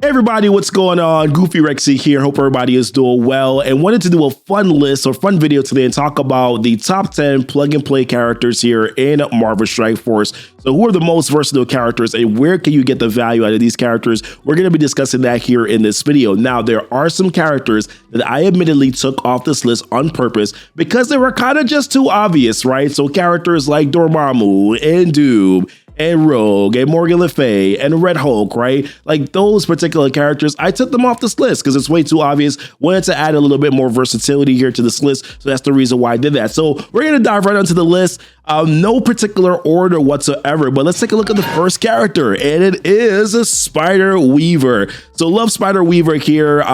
Hey everybody, what's going on? Goofy Rexy here. Hope everybody is doing well and wanted to do a fun list or fun video today and talk about the top 10 plug and play characters here in Marvel Strike Force. So who are the most versatile characters and where can you get the value out of these characters? We're going to be discussing that here in this video. Now, there are some characters that I admittedly took off this list on purpose because they were kind of just too obvious, right? So characters like Dormammu and Doom and Rogue and Morgan Le Fay and Red Hulk, right? Like those particular characters, I took them off this list because it's way too obvious. Wanted to add a little bit more versatility here to this list. So that's the reason why I did that. So we're going to dive right onto the list. No particular order whatsoever, but let's take a look at the first character, and it is Spider-Weaver. So love Spider-Weaver here.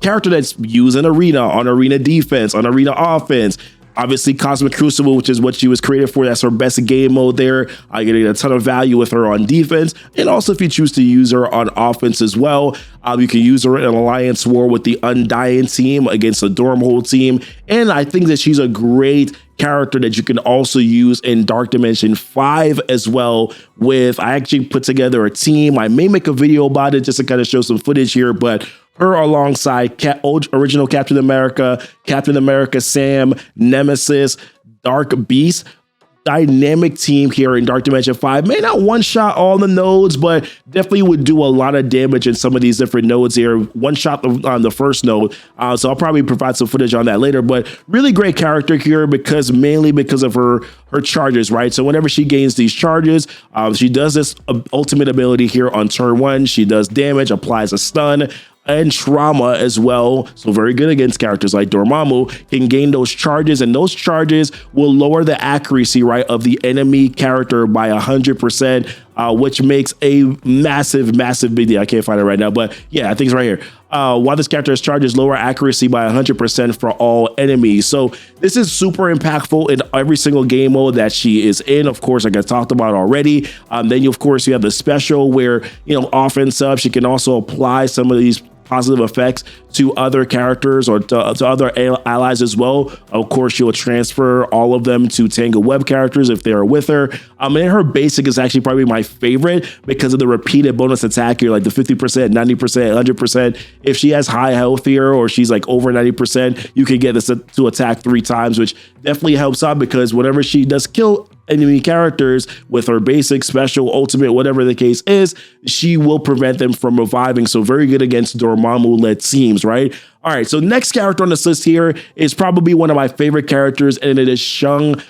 Character that's used in arena, on arena defense, on arena offense. Obviously, Cosmic Crucible, which is what she was created for. That's her best game mode there. Getting a ton of value with her on defense. And also, if you choose to use her on offense as well, you can use her in an Alliance War with the Undying team against the Dormammu team. And I think that she's a great character that you can also use in Dark Dimension 5 as well. I actually put together a team. I may make a video about it just to kind of show some footage here, but her alongside original Captain America Sam, Nemesis, Dark Beast. Dynamic team here in Dark Dimension 5. May not one-shot all the nodes, but definitely would do a lot of damage in some of these different nodes here. One-shot on the first node, so I'll probably provide some footage on that later, but really great character here mainly because of her charges, right? So whenever she gains these charges, she does this ultimate ability here on turn 1. She does damage, applies a stun, and trauma as well. So very good against characters like Dormammu. Can gain those charges, and those charges will lower the accuracy, right, of the enemy character by 100%, which makes a massive big deal. I can't find it right now, but yeah, I think it's right here. While this character has charges, lower accuracy by 100% for all enemies. So this is super impactful in every single game mode that she is in. Of course, like I talked about already. Then you have the special where, offense up. She can also apply some of these positive effects to other characters or to other allies as well. Of course, she'll transfer all of them to Tango Web characters if they are with her. And her basic is actually probably my favorite because of the repeated bonus attack here, like the 50%, 90%, 100%. If she has high health here or she's like over 90%, you can get this to attack 3 times, which definitely helps out because whenever she does kill enemy characters with her basic, special, ultimate, whatever the case is, she will prevent them from reviving. So very good against Dormammu-led teams, right? All right, so next character on this list here is probably one of my favorite characters, and it is Shang-Chi.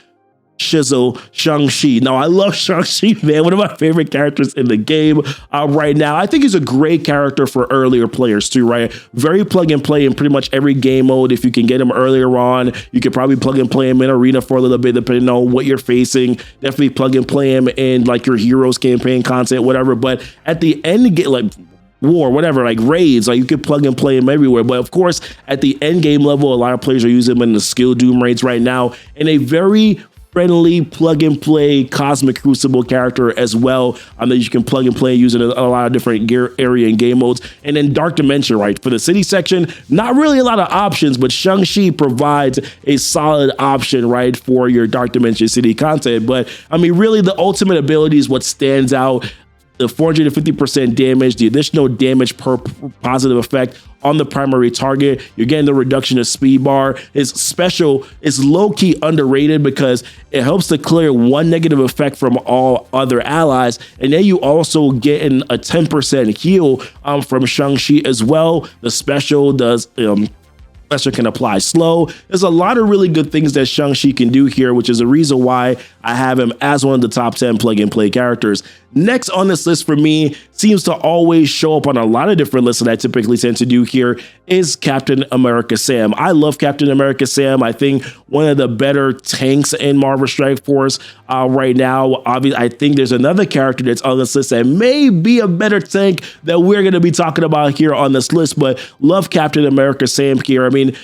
Now, I love Shang-Chi, man. One of my favorite characters in the game right now. I think he's a great character for earlier players too, right? Very plug and play in pretty much every game mode. If you can get him earlier on, you could probably plug and play him in arena for a little bit, depending on what you're facing. Definitely plug and play him in like your Heroes campaign content, whatever. But at the end, get like war, whatever, like raids, like you could plug and play him everywhere. But of course, at the end game level, a lot of players are using him in the skill doom raids right now in a very friendly plug and play Cosmic Crucible character as well, that you can plug and play using a lot of different gear area and game modes. And then Dark Dimension, right? For the city section, not really a lot of options, but Shang-Chi provides a solid option, right, for your Dark Dimension city content. But I mean, really the ultimate ability is what stands out. The 450% damage, the additional damage per positive effect on the primary target. You're getting the reduction of speed bar. It's special. It's low-key underrated because it helps to clear 1 negative effect from all other allies. And then you also get a 10% heal from Shang-Chi as well. The special does special can apply slow. There's a lot of really good things that Shang-Chi can do here, which is a reason why I have him as one of the top 10 plug and play characters. Next on this list for me, seems to always show up on a lot of different lists that I typically tend to do here, is Captain America Sam. I love Captain America Sam. I think one of the better tanks in Marvel Strike Force right now. Obviously, I think there's another character that's on this list that may be a better tank that we're going to be talking about here on this list, but love Captain America Sam here. I mean,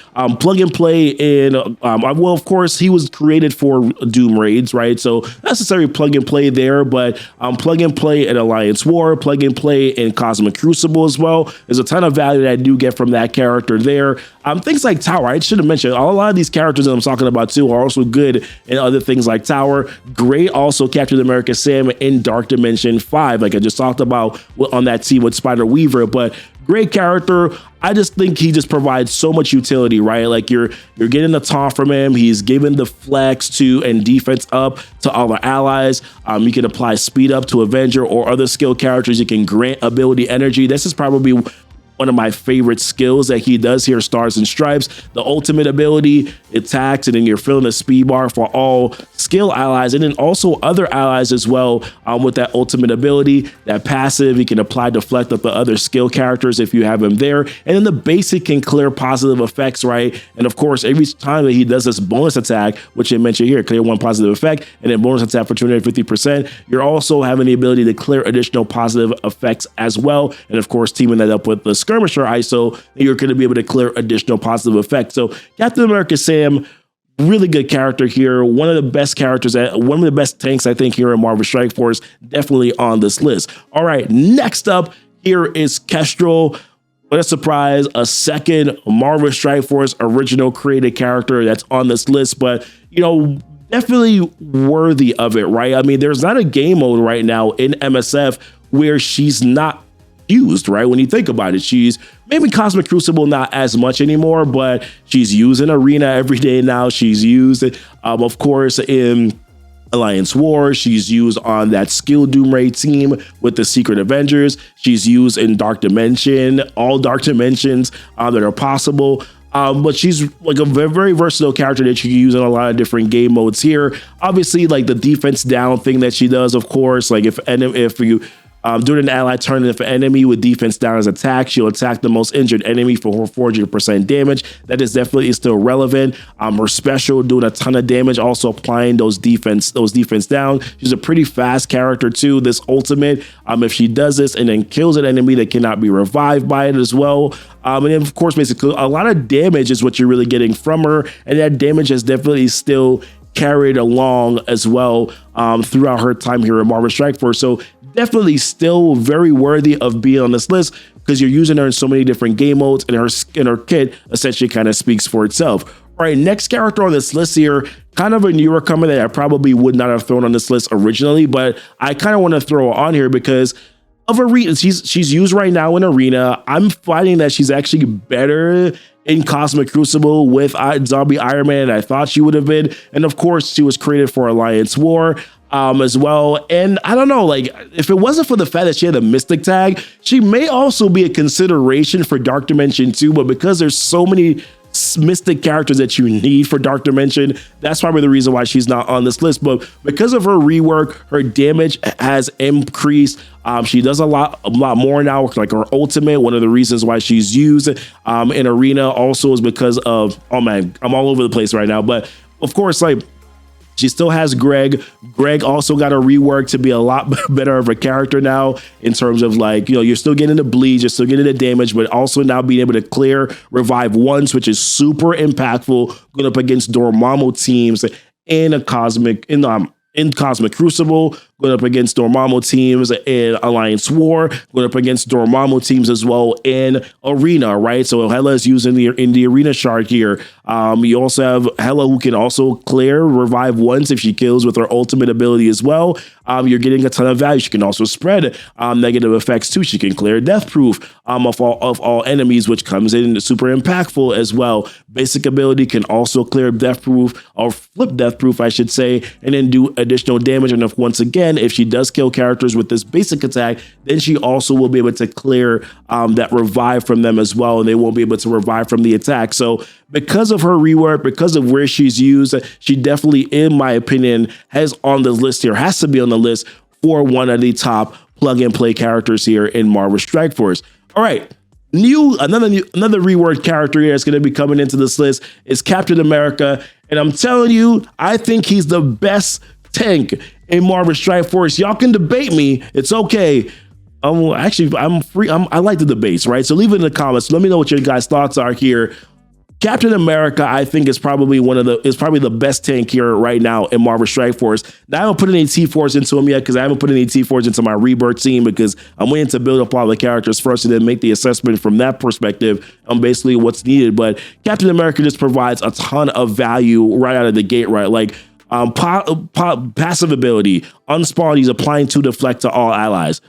plug and play in, well, of course, he was created for Doom raids, right? So necessary plug and play there, but plug and play in Alliance War, plug and play in Cosmic Crucible as well. There's a ton of value that I do get from that character there. Things like Tower, I should have mentioned, a lot of these characters that I'm talking about too are also good in other things like Tower. Great also Captain America Sam in Dark Dimension 5, like I just talked about on that team with Spider-Weaver, but great character. I just think he just provides so much utility, right? Like you're getting the taunt from him. He's giving the flex to and defense up to all the allies. You can apply speed up to Avenger or other skill characters. You can grant ability energy. This is probably one of my favorite skills that he does here, Stars and Stripes. The ultimate ability attacks, and then you're filling a speed bar for all skill allies, and then also other allies as well with that ultimate ability. That passive, you can apply deflect up to other skill characters if you have him there. And then the basic can clear positive effects, right? And of course, every time that he does this bonus attack, which I mentioned here, clear one positive effect, and then bonus attack for 250%, you're also having the ability to clear additional positive effects as well. And of course, teaming that up with the Skirmisher ISO, you're going to be able to clear additional positive effects. So Captain America Sam, really good character here. One of the best characters, one of the best tanks, I think, here in Marvel Strike Force, definitely on this list. All right, next up here is Kestrel. What a surprise, a second Marvel Strike Force original created character that's on this list, but, you know, definitely worthy of it, right? I mean, there's not a game mode right now in MSF where she's not used, right? When you think about it, she's maybe Cosmic Crucible, not as much anymore, but she's used in Arena every day now. She's used, of course, in Alliance War. She's used on that Skill Doomray team with the Secret Avengers. She's used in Dark Dimension, all Dark Dimensions that are possible. But she's like a very, very versatile character that you can use in a lot of different game modes here. Obviously, like the defense down thing that she does, of course, like if you during an ally turn, if an enemy with defense down is attacked, she'll attack the most injured enemy for her 400% damage. That is definitely still relevant. Her special doing a ton of damage, also applying those defense down. She's a pretty fast character too. This ultimate, if she does this and then kills an enemy, that cannot be revived by it as well. And then of course, basically a lot of damage is what you're really getting from her, and that damage is definitely still carried along as well throughout her time here in Marvel Strike Force. So definitely still very worthy of being on this list because you're using her in so many different game modes, and her kit essentially kind of speaks for itself. All right, next character on this list here, kind of a newer comer that I probably would not have thrown on this list originally, but I kind of want to throw her on here because of Arena. She's used right now in Arena. I'm finding that she's actually better in Cosmic Crucible with Zombie Iron Man than I thought she would have been. And of course, she was created for Alliance War as well. And I don't know, like if it wasn't for the fact that she had a Mystic tag, she may also be a consideration for Dark Dimension 2, but because there's so many Mystic characters that you need for Dark Dimension, that's probably the reason why she's not on this list. But because of her rework, her damage has increased. She does a lot more now, like her ultimate. One of the reasons why she's used in Arena also is because of, oh man, I'm all over the place right now. But of course, like she still has Greg. Greg also got a rework to be a lot better of a character now in terms of like, you know, you're still getting the bleeds, you're still getting the damage, but also now being able to clear revive once, which is super impactful going up against Dormammu teams in Cosmic Crucible, going up against Dormammu teams in Alliance War, going up against Dormammu teams as well in Arena, right? So Hela is using in the Arena shard here. You also have Hela who can also clear revive once if she kills with her ultimate ability as well. You're getting a ton of value. She can also spread negative effects too. She can clear death proof of all enemies, which comes in super impactful as well. Basic ability can also clear death proof, or flip death proof, I should say, and then do additional damage. And once again, if she does kill characters with this basic attack, then she also will be able to clear that revive from them as well, and they won't be able to revive from the attack. So because of her rework, because of where she's used, she definitely, in my opinion, has to be on the list for one of the top plug and play characters here in Marvel Strike Force. All right. Another reworked character here that's going to be coming into this list is Captain America. And I'm telling you, I think he's the best tank in Marvel Strike Force. Y'all can debate me. It's okay. I'm free. I like the debates, right? So leave it in the comments. Let me know what your guys' thoughts are here. Captain America, I think, is probably the best tank here right now in Marvel Strike Force. Now, I haven't put any T-Force into him yet because I haven't put any T-Force into my Rebirth team because I'm waiting to build up all the characters first and then make the assessment from that perspective on basically what's needed. But Captain America just provides a ton of value right out of the gate, right? Like passive ability, unspawn, he's applying to deflect to all allies.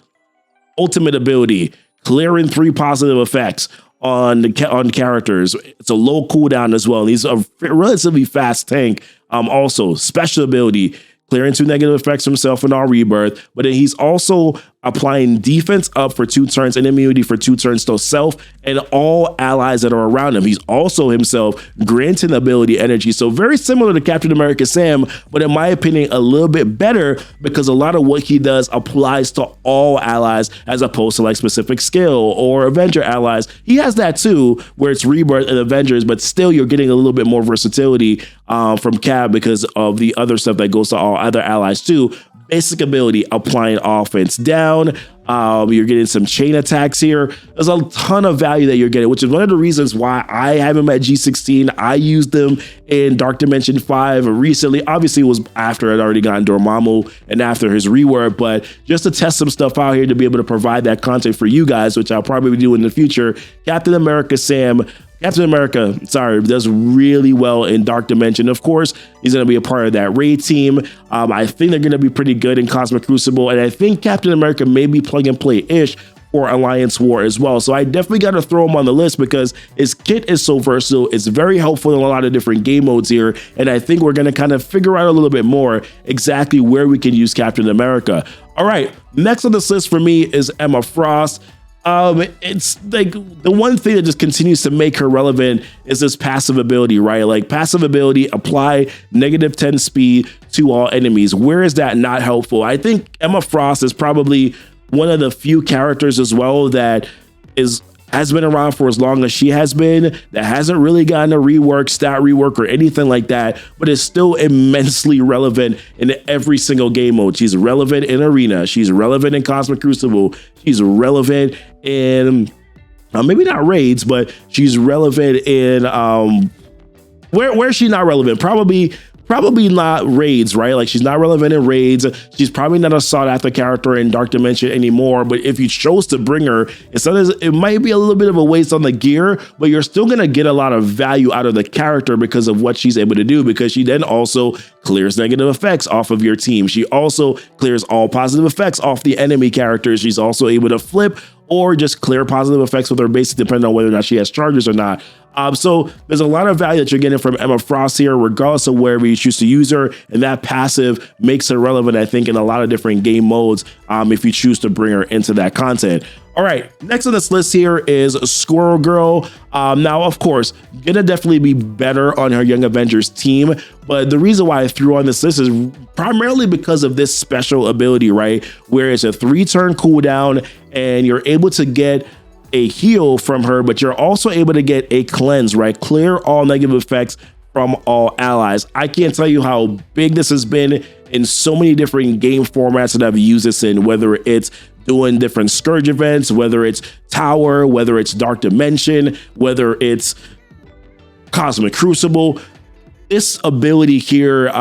Ultimate ability, clearing 3 positive effects on characters. It's a low cooldown as well. And he's a relatively fast tank. Also, special ability, clearing 2 negative effects himself in our rebirth, but then he's also applying defense up for 2 turns and immunity for 2 turns to self and all allies that are around him. He's also himself granting ability energy. So very similar to Captain America Sam, but in my opinion, a little bit better because a lot of what he does applies to all allies as opposed to like specific skill or Avenger allies. He has that too, where it's rebirth and Avengers, but still you're getting a little bit more versatility from Cap because of the other stuff that goes to all other allies too. Basic ability, applying offense down. You're getting some chain attacks here. There's a ton of value that you're getting, which is one of the reasons why I have him at G16. I used them in Dark Dimension 5 recently. Obviously, it was after I'd already gotten Dormammu and after his rework, but just to test some stuff out here to be able to provide that content for you guys, which I'll probably do in the future. Captain America does really well in Dark Dimension. Of course, he's going to be a part of that raid team. I think they're going to be pretty good in Cosmic Crucible, and I think Captain America may be plug and play-ish for Alliance War as well. So I definitely got to throw him on the list because his kit is so versatile. It's very helpful in a lot of different game modes here, and I think we're going to kind of figure out a little bit more exactly where we can use Captain America. All right, next on this list for me is Emma Frost. It's like the one thing that just continues to make her relevant is this passive ability, right? Like passive ability, apply -10 speed to all enemies. Where is that not helpful? I think Emma Frost is probably one of the few characters as well that has been around for as long as she has been, that hasn't really gotten a rework, stat rework, or anything like that, but is still immensely relevant in every single game mode. She's relevant in Arena. She's relevant in Cosmic Crucible. She's relevant in, maybe not raids, but she's relevant in, where is she not relevant? Probably not raids, right? Like she's not relevant in raids. She's probably not a sought after character in Dark Dimension anymore. But if you chose to bring her, it might be a little bit of a waste on the gear, but you're still gonna get a lot of value out of the character because of what she's able to do, because she then also clears negative effects off of your team. She also clears all positive effects off the enemy characters. She's also able to flip or just clear positive effects with her basic, depending on whether or not she has charges or not. So there's a lot of value that you're getting from Emma Frost here, regardless of wherever you choose to use her. And that passive makes her relevant, I think, in a lot of different game modes if you choose to bring her into that content. All right, next on this list here is Squirrel Girl. Now, of course, gonna definitely be better on her Young Avengers team, but the reason why I threw on this list is primarily because of this special ability, right? Where it's a 3-turn cooldown and you're able to get a heal from her, but you're also able to get a cleanse, right? Clear all negative effects from all allies. I can't tell you how big this has been in so many different game formats that I've used this in, whether it's doing different Scourge events, whether it's Tower, whether it's Dark Dimension, whether it's Cosmic Crucible. This ability here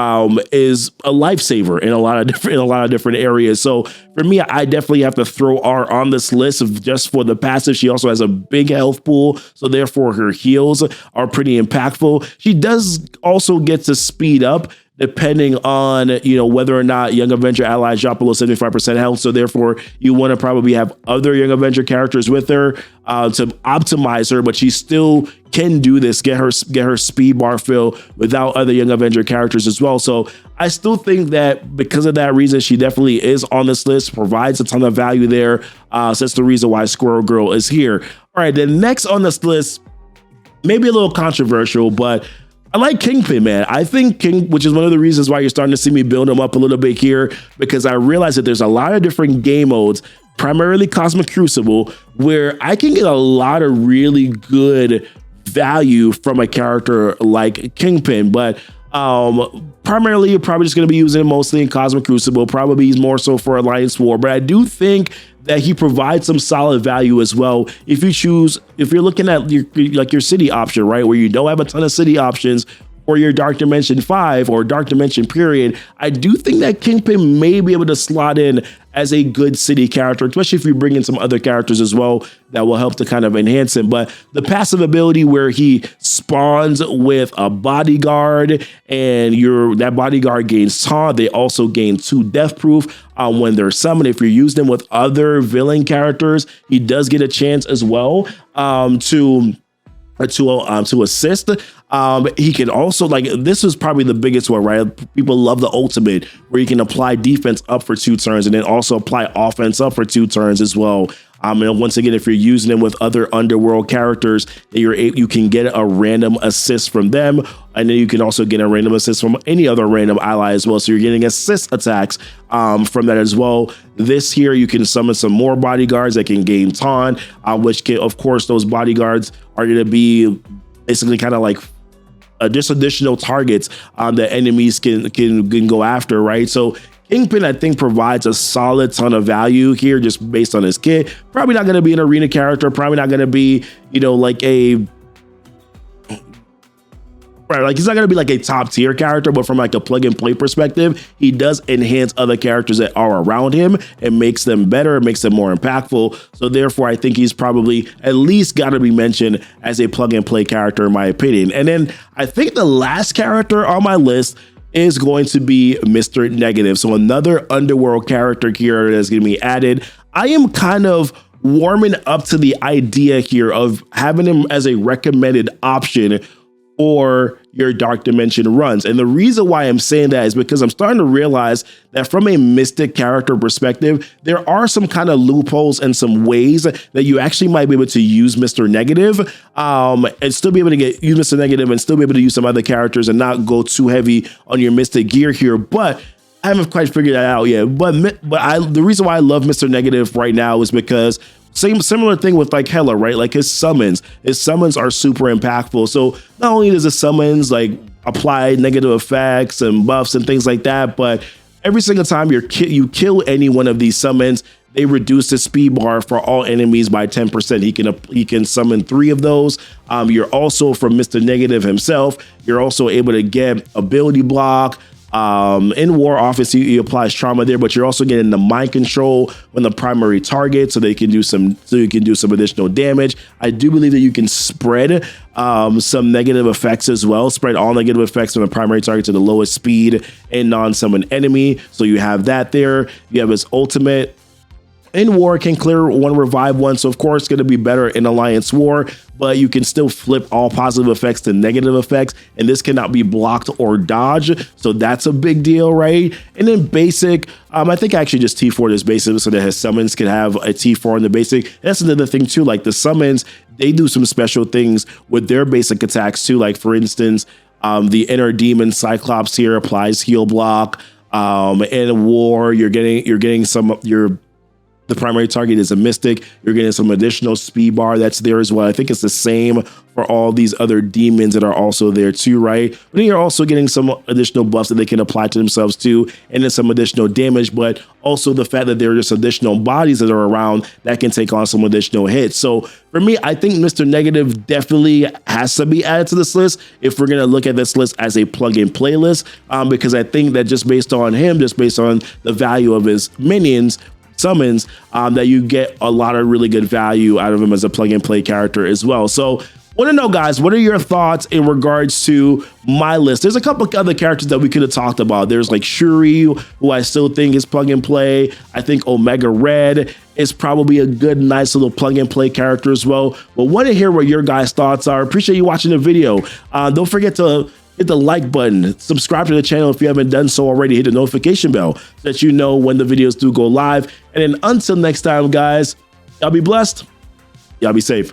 is a lifesaver in a lot of different areas. So for me, I definitely have to throw R on this list of just for the passive. She also has a big health pool, so therefore her heals are pretty impactful. She does also get to speed up depending on, whether or not Young Avenger allies drop below 75% health. So therefore, you want to probably have other Young Avenger characters with her to optimize her, but she still can do this, get her speed bar fill without other Young Avenger characters as well. So I still think that because of that reason, she definitely is on this list, provides a ton of value there. So that's the reason why Squirrel Girl is here. All right, then next on this list, maybe a little controversial, but I like Kingpin, man. I think which is one of the reasons why you're starting to see me build him up a little bit here, because I realize that there's a lot of different game modes, primarily Cosmic Crucible, where I can get a lot of really good value from a character like Kingpin. But primarily, you're probably just going to be using it mostly in Cosmic Crucible. Probably he's more so for Alliance War, but I do think that he provides some solid value as well. If you're looking at your city option, right, where you don't have a ton of city options or your Dark Dimension 5 or Dark Dimension period, I do think that Kingpin may be able to slot in as a good city character, especially if you bring in some other characters as well that will help to kind of enhance him. But the passive ability where he spawns with a bodyguard and that bodyguard gains taunt, they also gain 2 death proof when they're summoned. If you're using them with other villain characters, he does get a chance as well to assist. He can also, like, this is probably the biggest one, right? People love the ultimate where you can apply defense up for 2 turns and then also apply offense up for 2 turns as well. And once again, if you're using them with other underworld characters, you can get a random assist from them, and then you can also get a random assist from any other random ally as well. So you're getting assist attacks from that as well. This here, you can summon some more bodyguards that can gain taunt, which can, of course, those bodyguards are going to be basically kind of like just additional targets that enemies can go after, right? So Kingpin, I think, provides a solid ton of value here just based on his kit. Probably not going to be an arena character. Probably not going to be, like a... Right, like he's not going to be like a top tier character, but from like a plug and play perspective, he does enhance other characters that are around him and makes them better, makes them more impactful. So therefore, I think he's probably at least got to be mentioned as a plug and play character, in my opinion. And then I think the last character on my list is going to be Mr. Negative. So another underworld character here that's going to be added. I am kind of warming up to the idea here of having him as a recommended option or your Dark Dimension runs. And the reason why I'm saying that is because I'm starting to realize that from a Mystic character perspective, there are some kind of loopholes and some ways that you actually might be able to use Mr. Negative and still be able to use Mr. Negative and still be able to use some other characters and not go too heavy on your Mystic gear here. But I haven't quite figured that out yet. But the reason why I love Mr. Negative right now is because similar thing with like Hela, right? Like his summons are super impactful. So not only does the summons like apply negative effects and buffs and things like that, but every single time you kill any one of these summons, they reduce the speed bar for all enemies by 10%. He can summon 3 of those. You're also, from Mr. Negative himself, you're also able to get ability block. In War, obviously he applies trauma there, but you're also getting the mind control when the primary target, so you can do some additional damage. I do believe that you can spread some negative effects as well. Spread all negative effects from the primary target to the lowest speed and non-summon enemy. So you have that there. You have his ultimate. In War, can clear 1, revive 1, so of course it's going to be better in Alliance War, but you can still flip all positive effects to negative effects, and this cannot be blocked or dodged, so that's a big deal, right? And then basic, I think I actually just T4 this basic so that his summons can have a T4 in the basic. That's another thing too, like the summons, they do some special things with their basic attacks too, like for instance, the Inner Demon Cyclops here applies heal block. In War, you're getting some the primary target is a Mystic. You're getting some additional speed bar that's there as well. I think it's the same for all these other demons that are also there too, right? But then you're also getting some additional buffs that they can apply to themselves too, and then some additional damage, but also the fact that there are just additional bodies that are around that can take on some additional hits. So for me, I think Mr. Negative definitely has to be added to this list if we're going to look at this list as a plug-and play list, because I think that just based on him, just based on the value of his minions, summons, that you get a lot of really good value out of him as a plug and play character as well. So want to know, guys, what are your thoughts in regards to my list? There's a couple of other characters that we could have talked about. There's like Shuri, who I still think is plug and play. I think Omega Red is probably a good, nice little plug and play character as well. But want to hear what your guys' thoughts are. Appreciate you watching the video. Don't forget to hit the like button, subscribe to the channel if you haven't done so already, hit the notification bell so that you know when the videos do go live. And then until next time, guys, y'all be blessed, y'all be safe.